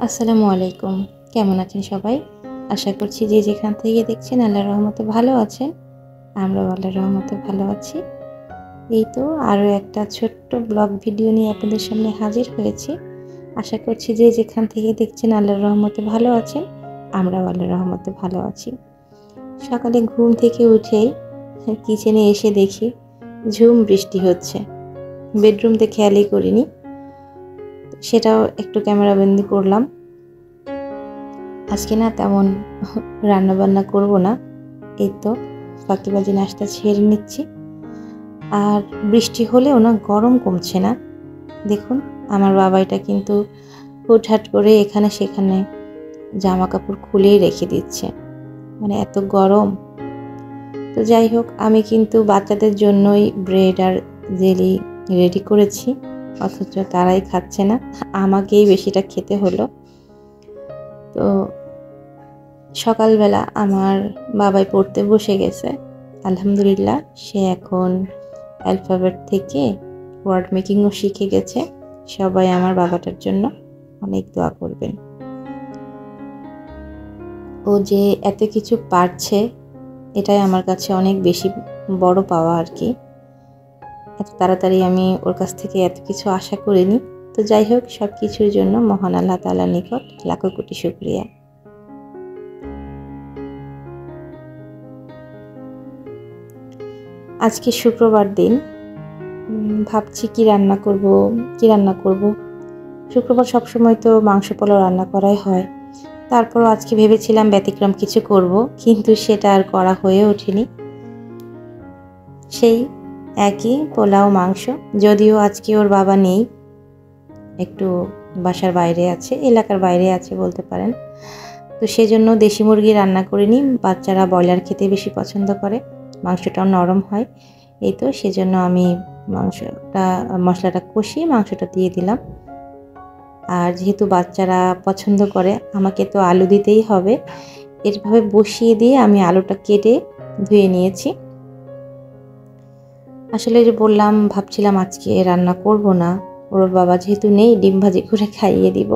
আসসালামু আলাইকুম। কেমন আছেন সবাই? আশা করছি যে যেখান থেকে দেখছেন আল্লাহর রহমতে ভালো আছেন। আমরাও আল্লাহর রহমতে ভালো আছি। এই তো আরও একটা ছোট্ট ব্লগ ভিডিও নিয়ে আপনাদের সামনে হাজির হয়েছি। আশা করছি যে যেখান থেকে দেখছেন আল্লাহর রহমতে ভালো আছেন। আমরাও আল্লাহর রহমতে ভালো আছি। সকালে ঘুম থেকে উঠেই কিচেনে এসে দেখি ঝুম বৃষ্টি হচ্ছে। বেডরুমতে খেয়ালই করিনি। সেটাও একটু ক্যামেরাবন্দি করলাম। আজকে না তেমন রান্নাবান্না করব না, এই তো ফাঁকিবাজি নাস্তা ছেড়ে নিচ্ছি। আর বৃষ্টি হলেও না গরম কমছে না। দেখুন আমার বাবাইটা কিন্তু হুটহাট করে এখানে সেখানে জামা কাপড় খুলেই রেখে দিচ্ছে, মানে এত গরম। তো যাই হোক, আমি কিন্তু বাচ্চাদের জন্যই ব্রেড আর জেলি রেডি করেছি, অথচ তারাই খাচ্ছে না, আমাকেই বেশিটা খেতে হলো। তো সকালবেলা আমার বাবাই পড়তে বসে গেছে, আলহামদুলিল্লাহ। সে এখন অ্যালফাবেট থেকে ওয়ার্ড মেকিংও শিখে গেছে। সবাই আমার বাবাটার জন্য অনেক দোয়া করবেন। ও যে এত কিছু পারছে, এটাই আমার কাছে অনেক বেশি বড় পাওয়া আর কি। এত তাড়াতাড়ি আমি ওর কাছ থেকে এত কিছু আশা করিনি। তো যাই হোক, সব কিছুর জন্য মহান আল্লাহ তাআলার নিকট লাখো কোটি শুকরিয়া। আজকে শুক্রবার দিন, ভাবছি কি রান্না করব। শুক্রবার সবসময় তো মাংস পোলাও রান্না করাই হয়, তারপরও আজকে ভেবেছিলাম ব্যতিক্রম কিছু করব, কিন্তু সেটা আর করা হয়ে ওঠেনি। সেই একই পোলাও মাংস, যদিও আজকে ওর বাবা নেই, একটু বাসার বাইরে আছে, এলাকার বাইরে আছে বলতে পারেন। তো সেজন্য দেশি মুরগি রান্না করিনি, বাচ্চারা ব্রয়লার খেতে বেশি পছন্দ করে, মাংসটাও নরম হয়। এই তো সেজন্য আমি মশলাটা কষিয়ে মাংসটা দিয়ে দিলাম। আর যেহেতু বাচ্চারা পছন্দ করে, আমাকে তো আলু দিতেই হবে। এভাবে বসিয়ে দিয়ে আমি আলুটা কেটে ধুয়ে নিয়েছি। আসলে যে বললাম, ভাবছিলাম আজকে রান্না করব না, ওর বাবা যেহেতু নেই ডিম ভাজি করে খাইয়ে দিব,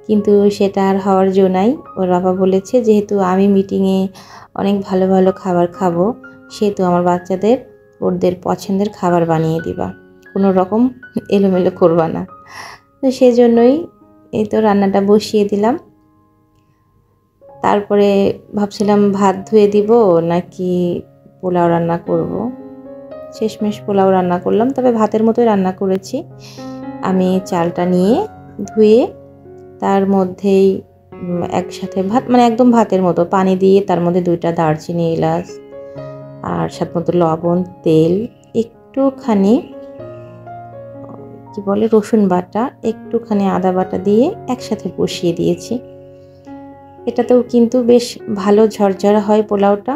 কিন্তু সেটা আর হওয়ার জো নাই। ওর বাবা বলেছে যেহেতু আমি মিটিংয়ে অনেক ভালো ভালো খাবার খাবো, সেহেতু আমার বাচ্চাদের ওদের পছন্দের খাবার বানিয়ে দিবা, কোনো রকম এলোমেলো করবা না। তো সেজন্যই এই তো রান্নাটা বসিয়ে দিলাম। তারপরে ভাবছিলাম ভাত ধুয়ে দিব নাকি পোলাও রান্না করব। শেষমেশ পোলাও রান্না করলাম, তবে ভাতের মতোই রান্না করেছি। আমি চালটা নিয়ে ধুয়ে তার মধ্যেই একসাথে ভাত, মানে একদম ভাতের মতো পানি দিয়ে তার মধ্যে 2টা দারচিনি, এলাচ আর স্বাদ মতো লবণ, তেল, একটুখানি রসুন বাটা, একটুখানি আদা বাটা দিয়ে একসাথে বসিয়ে দিয়েছি। এটাতেও কিন্তু বেশ ভালো ঝরঝরা হয় পোলাওটা,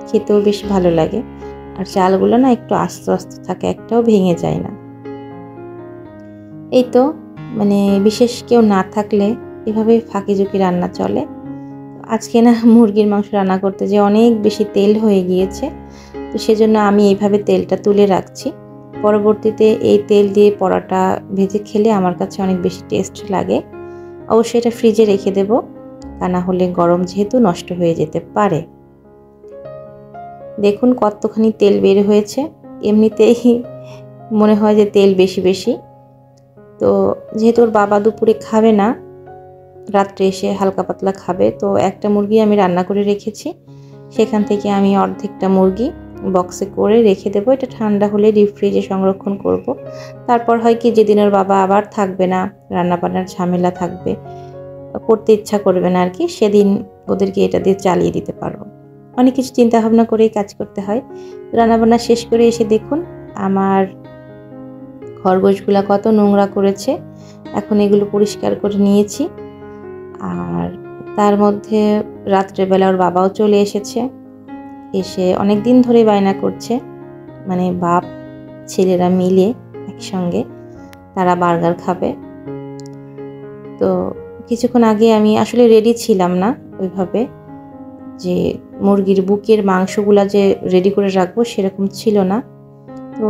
খেতেও বেশ ভালো লাগে। আর চালগুলো না একটু আস্তে আস্তে থাকে, একটাও ভেঙে যায় না। এই তো মানে বিশেষ কেউ না থাকলে এভাবে ফাঁকিঝুঁকি রান্না চলে। আজকে না মুরগির মাংস রান্না করতে যে অনেক বেশি তেল হয়ে গিয়েছে, তো সেজন্য আমি এইভাবে তেলটা তুলে রাখছি। পরবর্তীতে এই তেল দিয়ে পরোটা ভেজে খেলে আমার কাছে অনেক বেশি টেস্ট লাগে। অবশ্যই এটা ফ্রিজে রেখে দেব, তা না হলে গরম যেহেতু নষ্ট হয়ে যেতে পারে। দেখুন কতখানি তেল বের হয়েছে, এমনিতেই মনে হয় যে তেল বেশি বেশি। তো যেহেতু ওর বাবা দুপুরে খাবে না, রাত্রে এসে হালকা পাতলা খাবে, তো একটা মুরগি আমি রান্না করে রেখেছি, সেখান থেকে আমি অর্ধেকটা মুরগি বক্সে করে রেখে দেবো। এটা ঠান্ডা হলে ডিপ ফ্রিজে সংরক্ষণ করব। তারপর হয় কি, যেদিন ওর বাবা আবার থাকবে না, রান্নাবান্নার ঝামেলা থাকবে, করতে ইচ্ছা করবে না আর কি, সেদিন ওদেরকে এটা দিয়ে চালিয়ে দিতে পারবো। অনেক কিছু চিন্তা ভাবনা করেই কাজ করতে হয়। রান্নাবান্না শেষ করে এসে দেখুন আমার খরগোশগুলা কত নোংরা করেছে, এখন এগুলো পরিষ্কার করে নিয়েছি। আর তার মধ্যে রাত্রেবেলা ওর বাবাও চলে এসেছে, এসে অনেক দিন ধরে বায়না করছে, মানে বাপ ছেলেরা মিলে একসঙ্গে তারা বার্গার খাবে। তো কিছুক্ষণ আগে আমি আসলে রেডি ছিলাম না ওইভাবে, যে মুরগির বুকের মাংসগুলা যে রেডি করে রাখবো সেরকম ছিল না। তো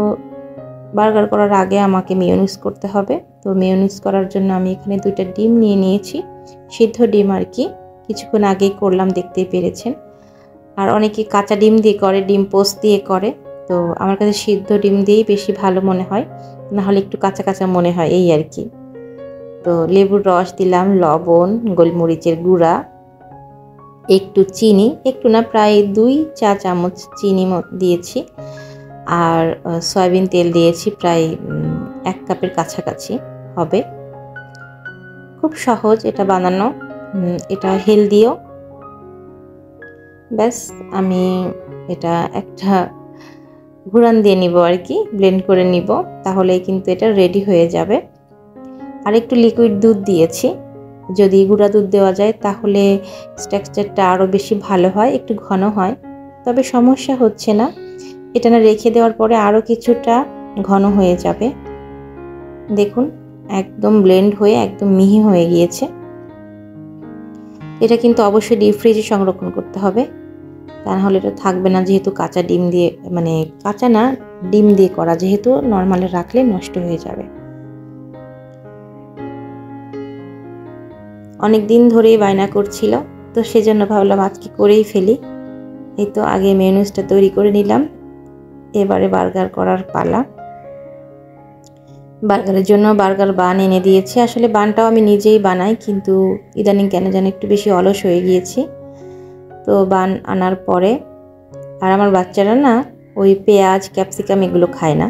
বার্গার করার আগে আমাকে মেয়োনিজ করতে হবে। তো মেয়োনিজ করার জন্য আমি এখানে 2টা ডিম নিয়ে নিয়েছি, সিদ্ধ ডিম আর কি, কিছুক্ষণ আগেই করলাম, দেখতেই পেরেছেন। আর অনেকে কাঁচা ডিম দিয়ে করে, ডিম পোস্ট দিয়ে করে, তো আমার কাছে সিদ্ধ ডিম দিয়েই বেশি ভালো মনে হয়, না হলে একটু কাঁচা কাঁচা মনে হয় এই আর কি। তো লেবুর রস দিলাম, লবণ, গোলমরিচের গুঁড়া, একটু চিনি, একটু না প্রায় 2 চা চামচ চিনি দিয়েছি, আর সয়াবিন তেল দিয়েছি প্রায় 1 কাপের কাছাকাছি হবে। খুব সহজ এটা বানানো, এটা হেলদিও। ব্যাস আমি এটা একটা ঘুরান দিয়ে নিব আর কি, ব্লেন্ড করে নিব, তাহলেই কিন্তু এটা রেডি হয়ে যাবে। আর একটু লিকুইড দুধ দিয়েছি, যদি গুঁড়া দুধ দেওয়া যায় তাহলে টেক্সচারটা আরও বেশি ভালো হয়, একটু ঘন হয়। তবে সমস্যা হচ্ছে না, এটা না রেখে দেওয়ার পরে আরও কিছুটা ঘন হয়ে যাবে। দেখুন একদম ব্লেন্ড হয়ে একদম মিহি হয়ে গিয়েছে। এটা কিন্তু অবশ্যই ডিপ ফ্রিজে সংরক্ষণ করতে হবে, তা নাহলে এটা থাকবে না, যেহেতু কাঁচা ডিম দিয়ে, মানে কাঁচা না, ডিম দিয়ে করা, যেহেতু নর্মালে রাখলে নষ্ট হয়ে যাবে। অনেক দিন ধরেই বায়না করছিল, তো সেজন্য ভাবলাম আজকে করেই ফেলি। এই তো আগে মেয়োনিজটা তৈরি করে নিলাম, এবারে বার্গার করার পালা। বার্গারের জন্য বার্গার বান এনে দিয়েছি। আসলে বানটাও আমি নিজেই বানাই, কিন্তু ইদানিং কেন যেন একটু বেশি অলস হয়ে গিয়েছি। তো বান আনার পরে, আর আমার বাচ্চারা না ওই পেঁয়াজ ক্যাপসিকাম এগুলো খায় না,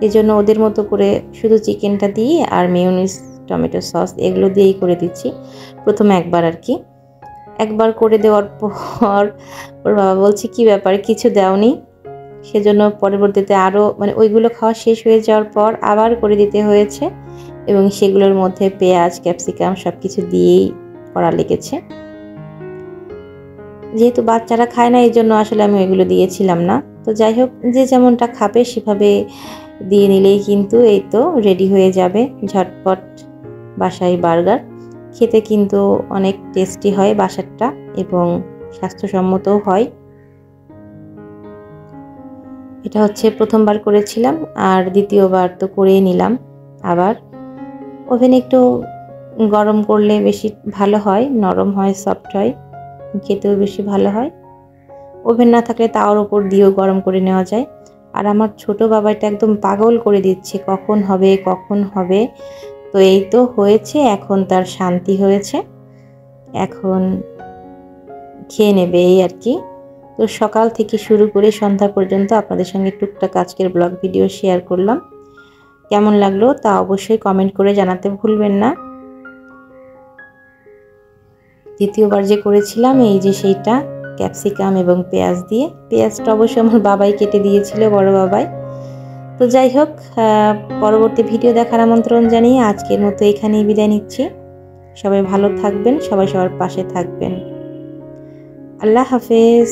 এই জন্য ওদের মতো করে শুধু চিকেনটা দিয়ে আর মেয়োনিজ টমেটো সস এগুলো দিয়েই করে দিচ্ছি প্রথমে একবার আর কি। একবার করে দেওয়ার পর ওর বাবা বলছে কি ব্যাপার কিছু দাওনি, সেজন্য পরবর্তীতে আরও মানে ওইগুলো খাওয়া শেষ হয়ে যাওয়ার পর আবার করে দিতে হয়েছে, এবং সেগুলোর মধ্যে পেঁয়াজ ক্যাপসিকাম সব কিছু দিয়েই করা লেগেছে। যেহেতু বাচ্চারা খায় না এই জন্য আসলে আমি ওইগুলো দিয়েছিলাম না। তো যাই হোক, যে যেমনটা খাবে সেভাবে দিয়ে নিলেই কিন্তু এই তো রেডি হয়ে যাবে ঝটপট বাসায় বার্গার। খেতে কিন্তু অনেক টেস্টি হয় বাসারটা, এবং স্বাস্থ্যসম্মতও হয়। এটা হচ্ছে প্রথমবার করেছিলাম, আর দ্বিতীয়বার তো করেই নিলাম আবার। ওভেনে একটু গরম করলে বেশি ভালো হয়, নরম হয়, সফট হয়, খেতেও বেশি ভালো হয়। ওভেন না থাকলে তাওয়ার উপর দিয়েও গরম করে নেওয়া যায়। আর আমার ছোট বাবাটা একদম পাগল করে দিচ্ছে, কখন হবে কখন হবে। তো এই তো হয়েছে, এখন তার শান্তি হয়েছে, এখন খেয়ে নেবে এই আর কি। তো সকাল থেকে শুরু করে সন্ধ্যা পর্যন্ত আপনাদের সঙ্গে টুকটাক আজকের ব্লগ ভিডিও শেয়ার করলাম। কেমন লাগলো তা অবশ্যই কমেন্ট করে জানাতে ভুলবেন না। দ্বিতীয়বার যে করেছিলাম এই যে সেইটা ক্যাপসিকাম এবং পেঁয়াজ দিয়ে, পেঁয়াজটা অবশ্যই আমার বাবাই কেটে দিয়েছিল, বড় বাবাই। তো যাই হোক, পরবর্তী ভিডিও দেখার আমন্ত্রণ জানিয়ে আজকের মতো এখানেই বিদায় নিচ্ছি। সবাই ভালো থাকবেন, সবাই সবার পাশে থাকবেন। আল্লাহ হাফেজ।